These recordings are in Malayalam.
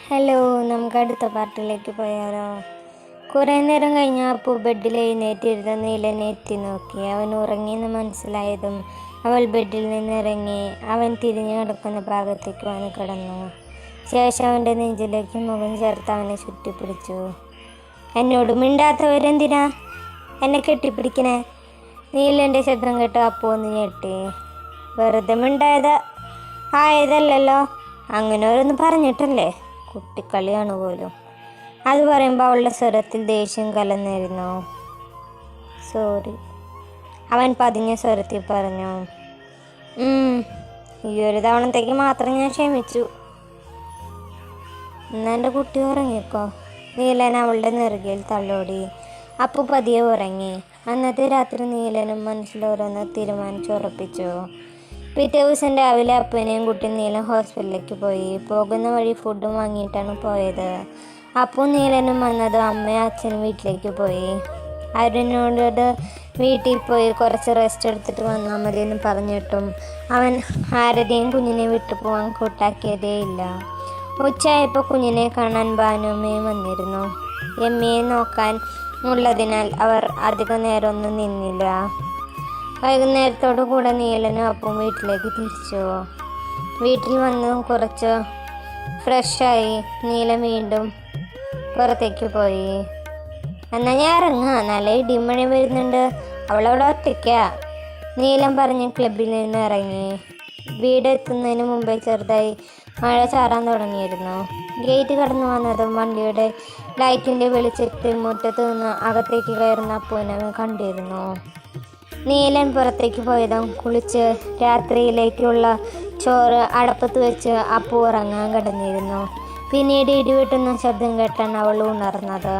ഹലോ, നമുക്ക് അടുത്ത പാർട്ടിലേക്ക് പോയാലോ? കുറേ നേരം കഴിഞ്ഞ അപ്പു ബെഡിൽ എഴുന്നേറ്റിരുന്ന നീലനെ എത്തി നോക്കി. അവൻ ഉറങ്ങിയെന്ന് മനസ്സിലായതും അവൾ ബെഡിൽ നിന്നിറങ്ങി അവൻ തിരിഞ്ഞു കിടക്കുന്ന ഭാഗത്തേക്ക് വന്ന് കിടന്നു. ശേഷം അവൻ്റെ നെഞ്ചിലേക്ക് മുഖം ചേർത്ത് അവനെ ചുറ്റിപ്പിടിച്ചു. എന്നോട് മിണ്ടാത്തവരെന്തിനാ എന്നെ കെട്ടിപ്പിടിക്കണേ? നീലൻ്റെ ശബ്ദം കേട്ട് അപ്പു ഒന്ന് ഞെട്ടി. വെറുതെ ആയതല്ലല്ലോ, അങ്ങനെ ഓരോന്ന് പറഞ്ഞിട്ടല്ലേ. കുട്ടിക്കളിയാണ് പോലും. അത് പറയുമ്പോൾ അവളുടെ സ്വരത്തിൽ ദേഷ്യം കലർന്നിരുന്നു. സോറി, അവൻ പതിഞ്ഞ സ്വരത്തിൽ പറഞ്ഞു. ഈ ഒരു തവണത്തേക്ക് മാത്രം ഞാൻ ക്ഷമിച്ചു. എന്നാ എൻ്റെ കുട്ടി ഉറങ്ങിക്കോ. നീലൻ അവളുടെ നെറുകയിൽ തള്ളോടി. അപ്പു പതിയെ ഉറങ്ങി. അന്നത്തെ രാത്രി നീലനും മനസ്സിലോരോന്ന് തീരുമാനിച്ചുറപ്പിച്ചു. പിറ്റേ ദിവസം രാവിലെ അപ്പനെയും കുട്ടി നീലൻ ഹോസ്പിറ്റലിലേക്ക് പോയി. പോകുന്ന വഴി ഫുഡും വാങ്ങിയിട്ടാണ് പോയത്. അപ്പു നീലനും വന്നത് അമ്മയും അച്ഛനും വീട്ടിലേക്ക് പോയി. അരുണിനോട് വീട്ടിൽ പോയി കുറച്ച് റെസ്റ്റ് എടുത്തിട്ട് വന്നാൽ മതിയെന്ന് പറഞ്ഞിട്ടും അവൻ ആരതിയും കുഞ്ഞിനെ വിട്ടു പോകാൻ കൂട്ടാക്കിയതേയില്ല. ഉച്ചയായപ്പോൾ കുഞ്ഞിനെ കാണാൻ ഭാനുമ്മയും വന്നിരുന്നു. എമ്മയെ നോക്കാൻ ഉള്ളതിനാൽ അവർ അധികം നേരമൊന്നും നിന്നില്ല. വൈകുന്നേരത്തോടു കൂടെ നീലനും അപ്പും വീട്ടിലേക്ക് തിരിച്ചു. വീട്ടിൽ വന്ന് കുറച്ച് ഫ്രഷായി നീലൻ വീണ്ടും പുറത്തേക്ക് പോയി. എന്നാൽ ഞാൻ ഇറങ്ങാം, നല്ല ഇടിമഴ വരുന്നുണ്ട്, അവളവിടെ ഒറ്റയ്ക്കാ, നീലൻ പറഞ്ഞ് ക്ലബിൽ നിന്ന് ഇറങ്ങി. വീടെത്തുന്നതിന് മുമ്പേ ചെറുതായി മഴ ചാറാൻ തുടങ്ങിയിരുന്നു. ഗേറ്റ് കടന്നു വന്നതും വണ്ടിയുടെ ലൈറ്റിൻ്റെ വെളിച്ചത്തിൽ മുറ്റത്ത് നിന്ന് അകത്തേക്ക് കയറുന്ന അപ്പുവിനെ കണ്ടിരുന്നു. നീലൻ പുറത്തേക്ക് പോയതും കുളിച്ച് രാത്രിയിലേക്കുള്ള ചോറ് അടപ്പത്ത് വെച്ച് അപ്പു ഉറങ്ങാൻ കിടന്നിരുന്നു. പിന്നീട് ഇടിവെട്ടുന്ന ശബ്ദം കേട്ടാണ് അവൾ ഉണർന്നത്.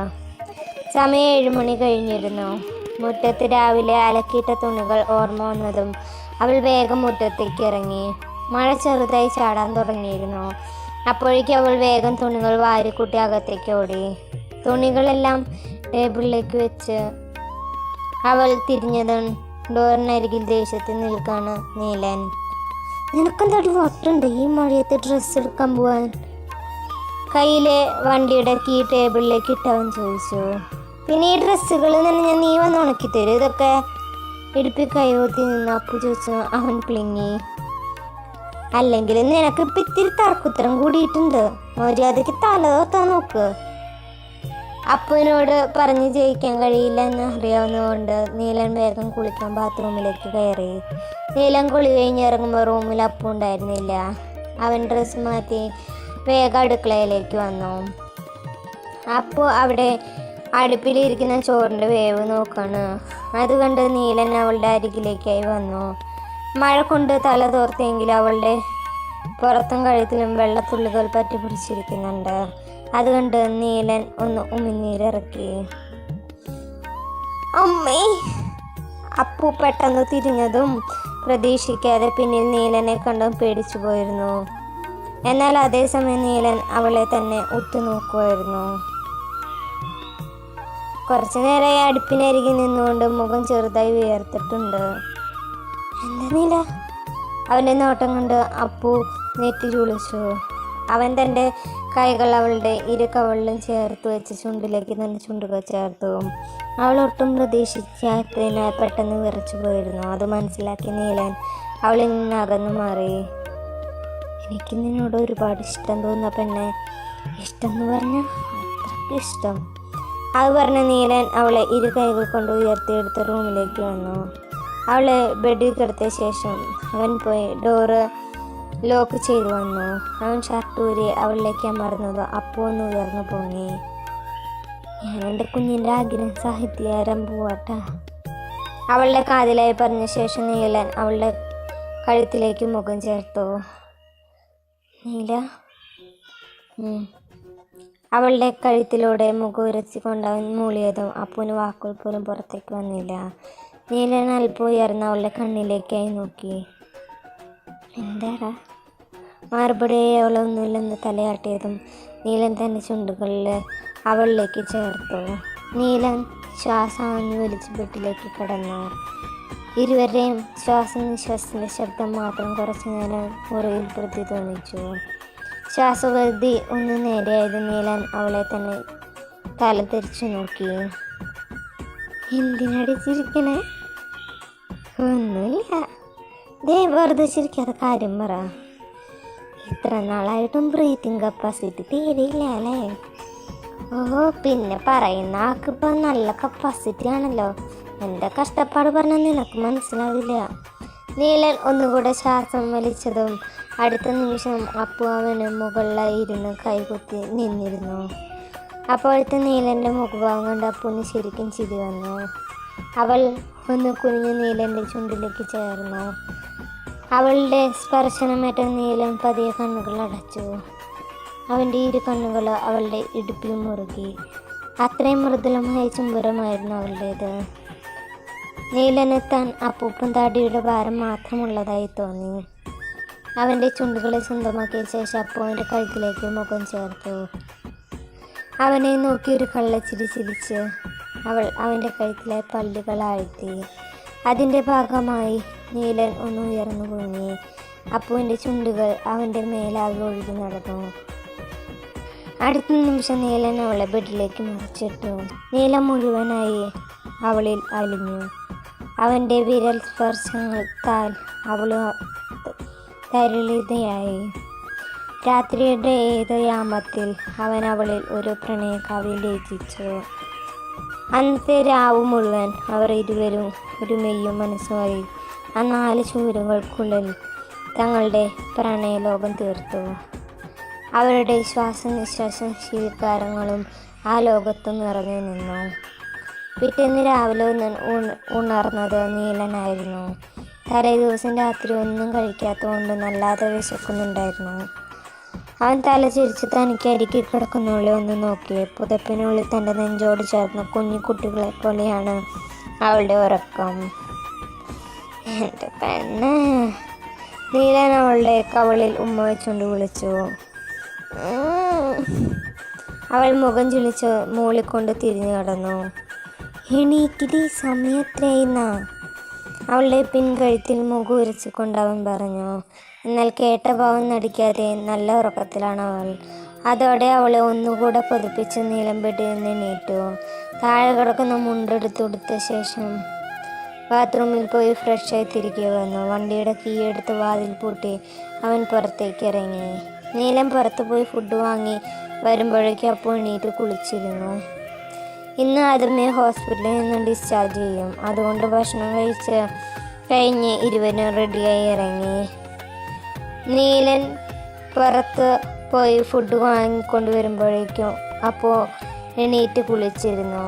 സമയം 7 മണി കഴിഞ്ഞിരുന്നു. മുറ്റത്ത് രാവിലെ അലക്കിയിട്ട തുണികൾ ഓർമ്മ വന്നതും അവൾ വേഗം മുറ്റത്തേക്ക് ഇറങ്ങി. മഴ ചെറുതായി ചാടാൻ തുടങ്ങിയിരുന്നു. അപ്പോഴേക്കും അവൾ വേഗം തുണികൾ വാരിക്കൂട്ടി അകത്തേക്ക് ഓടി. തുണികളെല്ലാം ടേബിളിലേക്ക് വെച്ച് അവൾ തിരിഞ്ഞതും ഡോറിനരികിൽ ദേഷ്യത്തിൽ നിൽക്കാണ് നീലൻ. നിനക്കെന്താടി വട്ടുണ്ട് ഈ മഴയത്ത് ഡ്രസ്സ് എടുക്കാൻ പോവാൻ? കയ്യിലെ വണ്ടിയുടെ കീ ടേബിളിലേക്ക് ഇട്ടവൻ ചോദിച്ചു. പിന്നെ ഈ ഡ്രസ്സുകൾ ഞാൻ നീ വന്ന് ഉണക്കി തരും, ഇതൊക്കെ ഇടുപ്പി കൈവത്തി നിന്ന് അപ്പു ചോദിച്ചു. അവൻ പ്ലിങ്ങി. അല്ലെങ്കിൽ നിനക്കിപ്പോൾ ഇത്തിരി തർക്കുത്തരം കൂടിയിട്ടുണ്ട്, മര്യാദയ്ക്ക് തല തോർത്താൻ നോക്ക്. അപ്പുവിനോട് പറഞ്ഞ് ജയിക്കാൻ കഴിയില്ല എന്ന് അറിയാവുന്നതുകൊണ്ട് നീലൻ വേഗം കുളിക്കാൻ ബാത്റൂമിലേക്ക് കയറി. നീലൻ കുളി കഴിഞ്ഞ് ഇറങ്ങുമ്പോൾ റൂമിൽ അപ്പു ഉണ്ടായിരുന്നില്ല. അവൻ ഡ്രസ്സ് മാറ്റി വേഗം അടുക്കളയിലേക്ക് വന്നു. അപ്പു അവിടെ അടുപ്പിലിരിക്കുന്ന ചോറിൻ്റെ വേവ് നോക്കാണ്. അതുകണ്ട് നീലൻ അവളുടെ അരികിലേക്കായി വന്നു. മഴ കൊണ്ട് തല തോർത്തെങ്കിൽ അവളുടെ പുറത്തും കഴുത്തിലും വെള്ളത്തുള്ളികൾ പറ്റി പിടിച്ചിരിക്കുന്നുണ്ട്. അതുകൊണ്ട് നീലൻ ഒന്ന് ഉമിനീരിറക്കി. അമ്മേ! അപ്പു പെട്ടെന്ന് തിരിഞ്ഞതും പ്രതീക്ഷിക്കാതെ പിന്നിൽ നീലനെ കണ്ടും പേടിച്ചു പോയിരുന്നു. എന്നാൽ അതേസമയം നീലൻ അവളെ തന്നെ ഉറ്റുനോക്കുമായിരുന്നു. കുറച്ചു നേരമായി അടുപ്പിനരികിൽ നിന്നുകൊണ്ട് മുഖം ചെറുതായി ഉയർത്തിട്ടുണ്ട്. എന്താ നീല? അവൻ്റെ നോട്ടം കണ്ട് അപ്പു നെറ്റി ചുളിച്ചു. അവൻ തൻ്റെ കൈകൾ അവളുടെ ഇരു കവളിലും ചേർത്ത് വെച്ച് ചുണ്ടിലേക്ക് തന്നെ ചുണ്ടുകൾ ചേർത്തു. അവൾ ഒട്ടും പ്രതീക്ഷിക്കാത്തതിനാൽ പെട്ടെന്ന് വിറച്ചു പോയിരുന്നു. അത് മനസ്സിലാക്കി നീലൻ അവളിൽ നിന്ന് അകന്നു മാറി. എനിക്ക് നിന്നോട് ഒരുപാട് ഇഷ്ടം തോന്നുന്ന പെണ്ണെ. ഇഷ്ടം എന്ന് പറഞ്ഞാൽ അത്രയ്ക്ക് ഇഷ്ടം. അത് പറഞ്ഞ നീലൻ അവളെ ഇരു കൈകൾ കൊണ്ട് ഉയർത്തിയെടുത്ത് റൂമിലേക്ക് വന്നു. അവളെ ബെഡിൽ കിടത്തിയ ശേഷം അവൻ പോയി ഡോറ് ലോക്ക് ചെയ്തു വന്നു. അവൻ ഷർട്ട് ഊരി അവളിലേക്ക് അമർന്നത് അപ്പു ഒന്ന് ഉയർന്നു പോങ്ങി. ഞാൻ എൻ്റെ കുഞ്ഞിൻ്റെ ആഗ്രഹം സാഹിത്യകാരൻ പോവാട്ടാ, അവളുടെ കാതിലായി പറഞ്ഞ ശേഷം നീലൻ അവളുടെ കഴുത്തിലേക്ക് മുഖം ചേർത്തു. നീല അവളുടെ കഴുത്തിലൂടെ മുഖം ഉരച്ചിക്കൊണ്ട് അവൻ മൂളിയതും അപ്പുവിന് വാക്കുകൾ പോലും പുറത്തേക്ക് വന്നില്ല. നീലൻ അല്പം ഉയർന്ന് അവളുടെ കണ്ണിലേക്കായി നോക്കി. എന്താടാ? മറുപടിയായി അവളൊന്നുമില്ലെന്ന് തലയാട്ടിയതും നീലൻ തൻ്റെ ചുണ്ടുകളിൽ അവളിലേക്ക് ചേർത്തു. നീലൻ ശ്വാസം ആഞ്ഞു വലിച്ച് ബെഡിലേക്ക് കിടന്നു. ഇരുവരുടെയും ശ്വാസനിശ്വാസത്തിൻ്റെ ശബ്ദം മാത്രം കുറച്ചു നേരം മുറിയിൽ പ്രതിധ്വനിച്ചു. ശ്വാസഗതി ഒന്ന് നേരെയായത് നീലൻ അവളെ തന്നെ തല തിരിച്ചു നോക്കി. എന്തിനടി ചിരിക്കണേ? ഒന്നുമില്ല. വെറുതെ ചിരിക്കാതെ കാര്യം പറ. ഇത്ര നാളായിട്ടും ബ്രീത്തിങ് കപ്പാസിറ്റി തീരെയില്ല അല്ലേ? ഓ, പിന്നെ പറയുന്ന ആൾക്കിപ്പോൾ നല്ല കപ്പാസിറ്റി ആണല്ലോ. എൻ്റെ കഷ്ടപ്പാട് പറഞ്ഞാൽ നിനക്ക് മനസ്സിലാവില്ല. നീലൻ ഒന്നുകൂടെ ശ്വാസം വലിച്ചതും അടുത്ത നിമിഷം അപ്പു അവന് മുകളിലായി ഇരുന്ന് കൈകുത്തി നിന്നിരുന്നു. അപ്പോഴത്തെ നീലൻ്റെ മുഖഭാവം കണ്ട് അപ്പുവിന് ശരിക്കും ചിരി വന്നു. അവൾ ഒന്ന് കുനിഞ്ഞ് നീലൻ്റെ ചുണ്ടിലേക്ക് ചേർന്നു. അവളുടെ സ്പർശനമേറ്റ നീലൻ പതിയെ കണ്ണുകൾ അടച്ചു. അവൻ്റെ ഇരു കണ്ണുകൾ അവളുടെ ഇടുപ്പിൽ മുറുകി. അത്രയും മൃദുലമായ ചുംബനമായിരുന്നു അവളുടേത്. നീലന് താൻ അപ്പൂപ്പൻ താടിയുടെ ഭാരം മാത്രമുള്ളതായി തോന്നി. അവൻ്റെ ചുണ്ടുകളെ സ്വന്തമാക്കിയ ശേഷം അപ്പുവിൻ്റെ കഴുത്തിലേക്ക് മുഖം ചേർത്തു. അവനെ നോക്കി ഒരു കള്ളച്ചിരി ചിരിച്ച് അവൾ അവൻ്റെ കഴുത്തിലെ പല്ലുകൾ ആഴ്ത്തി. അതിൻ്റെ ഭാഗമായി നീലൻ ഒന്ന് ഉയർന്നു പൊങ്ങി. അപ്പുവിൻ്റെ ചുണ്ടുകൾ അവൻ്റെ മേലാകെ ഒഴുകി നടന്നു. അടുത്ത നിമിഷം നീലൻ അവളെ ബെഡിലേക്ക് മറിച്ചിട്ടു. നീല മുഴുവനായി അവളിൽ അലിഞ്ഞു. അവൻ്റെ വിരൽ സ്പർശനത്താൽ അവൾ തരളിതയായി. രാത്രിയുടെ ഏത് യാമത്തിൽ അവൻ അവളിൽ ഒരു പ്രണയകാവ്യം രചിച്ചു. അന്നത്തെ രാവ് മുഴുവൻ അവർ ഇരുവരും ഒരു മെയ്യും മനസ്സുമായി ആ 4 ചുവരുകൾക്കുള്ളിൽ തങ്ങളുടെ പ്രണയലോകം തീർത്തു. അവരുടെ ശ്വാസനിശ്വാസം ശീലകാരങ്ങളും ആ ലോകത്ത് നിറഞ്ഞു നിന്നു. പിറ്റേന്ന് രാവിലെ ഉണർന്നത് നീലനായിരുന്നു. തലേ ദിവസം രാത്രി ഒന്നും കഴിക്കാത്തതുകൊണ്ട് നല്ലാതെ വിശക്കുന്നുണ്ടായിരുന്നു. അവൻ തല ചിരിച്ച് തനിക്ക് അരികെ കിടക്കുന്നുള്ളിൽ ഒന്ന് നോക്കി. പുതപ്പിനുള്ളിൽ തൻ്റെ നെഞ്ചോട് ചേർന്ന കുഞ്ഞു കുട്ടികളെ പോലെയാണ് അവളുടെ ഉറക്കം. എൻ്റെ പെണ്ണ്, നീലൻ അവളുടെ കവളിൽ ഉമ്മ വെച്ചുകൊണ്ട് വിളിച്ചു. അവൾ മുഖം ചുളിച്ച് മൂളിക്കൊണ്ട് തിരിഞ്ഞു കടന്നു. എണീക്കിടി, സമയത്രയുന്ന അവളുടെ പിൻകഴുത്തിൽ മുഖം ഉരച്ചുകൊണ്ട് അവൻ പറഞ്ഞു. എന്നാൽ കേട്ട ഭാവം നടിക്കാതെ നല്ല ഉറക്കത്തിലാണ് അവൾ. അതോടെ അവളെ ഒന്നുകൂടെ പതിപ്പിച്ച് നീലൻ ബെഡിൽ നിന്ന് എണീറ്റു. താഴെ കിടക്കുന്ന മുണ്ടെടുത്തുകൊടുത്ത ശേഷം ബാത്റൂമിൽ പോയി ഫ്രഷായി തിരികെ വന്നു. വണ്ടിയുടെ കീ എടുത്ത് വാതിൽ പൂട്ടി അവൻ പുറത്തേക്ക് ഇറങ്ങി. നീലൻ പുറത്ത് പോയി ഫുഡ് വാങ്ങി വരുമ്പോഴേക്കും അപ്പു എണീറ്റ് കുളിച്ചിരുന്നു. ഇന്ന് ആദ്യമേ ഹോസ്പിറ്റലിൽ നിന്ന് ഡിസ്ചാർജ് ചെയ്യും. അതുകൊണ്ട് ഭക്ഷണം കഴിഞ്ഞ് ഇരുവരും റെഡിയായി ഇറങ്ങി. നീലൻ പുറത്ത് പോയി ഫുഡ് വാങ്ങിക്കൊണ്ട് വരുമ്പോഴേക്കും അപ്പോൾ എണീറ്റ് കുളിച്ചിരുന്നു.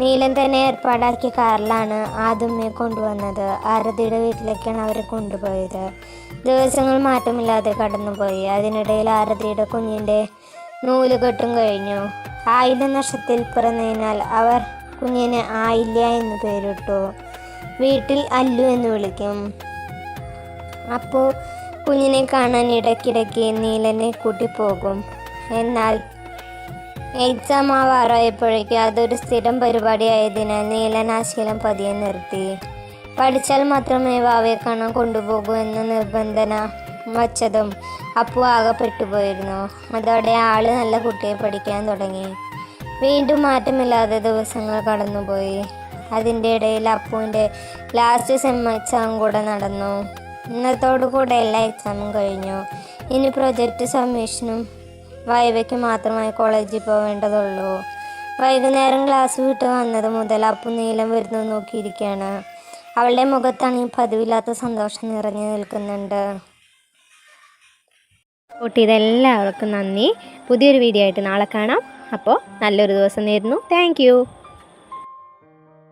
നീലൻ തന്നെ ഏർപ്പാടാക്കിയ കാറിലാണ് ആദ്യമേ കൊണ്ടുവന്നത്. ആരതിയുടെ വീട്ടിലേക്കാണ് അവരെ കൊണ്ടുപോയത്. ദിവസങ്ങൾ മാറ്റമില്ലാതെ കടന്നുപോയി. അതിനിടയിൽ ആരതിയുടെ കുഞ്ഞിൻ്റെ നൂലുകെട്ടും കഴിഞ്ഞു. 1000 വർഷത്തിൽ പിറന്നതിനാൽ അവർ കുഞ്ഞിന് ആയില്യ എന്ന് പേരിട്ടു. വീട്ടിൽ അല്ലു എന്ന് വിളിക്കും. അപ്പോൾ കുഞ്ഞിനെ കാണാൻ ഇടയ്ക്കിടയ്ക്ക് നീലനെ കൂട്ടിപ്പോകും. എന്നാൽ എക്സാം ആവാറായപ്പോഴേക്കും അതൊരു സ്ഥിരം പരിപാടിയായതിനാൽ നീലൻ ആ ശീലം പതിയെ നിർത്തി. പഠിച്ചാൽ മാത്രമേ വാവയെ കാണാൻ കൊണ്ടുപോകൂ എന്ന നിബന്ധന വച്ചതും അപ്പു ആകെ പെട്ടുപോയിരുന്നു. അതോടെ ആള് നല്ല കുട്ടിയെ പഠിക്കാൻ തുടങ്ങി. വീണ്ടും മാറ്റമില്ലാതെ ദിവസങ്ങൾ കടന്നുപോയി. അതിൻ്റെ ഇടയിൽ അപ്പുവിൻ്റെ ലാസ്റ്റ് സെം എക്സാം കൂടെ നടന്നു. ഇന്നത്തോടു കൂടെ എല്ലാ എക്സാമും കഴിഞ്ഞു. ഇനി പ്രൊജക്റ്റ് സബ്മിഷനും വൈവയ്ക്ക് മാത്രമായി കോളേജിൽ പോവേണ്ടതുള്ളൂ. വൈകുന്നേരം ക്ലാസ് വിട്ട് വന്നത് മുതൽ അപ്പു നീലം വരുന്നു നോക്കിയിരിക്കുകയാണ്. അവളുടെ മുഖത്താണെങ്കിൽ പതിവില്ലാത്ത സന്തോഷം നിറഞ്ഞു നിൽക്കുന്നുണ്ട്. ഇതെല്ലാവർക്കും നന്ദി. പുതിയൊരു വീഡിയോ ആയിട്ട് നാളെ കാണാം. അപ്പോൾ നല്ലൊരു ദിവസം നേരുന്നു. താങ്ക്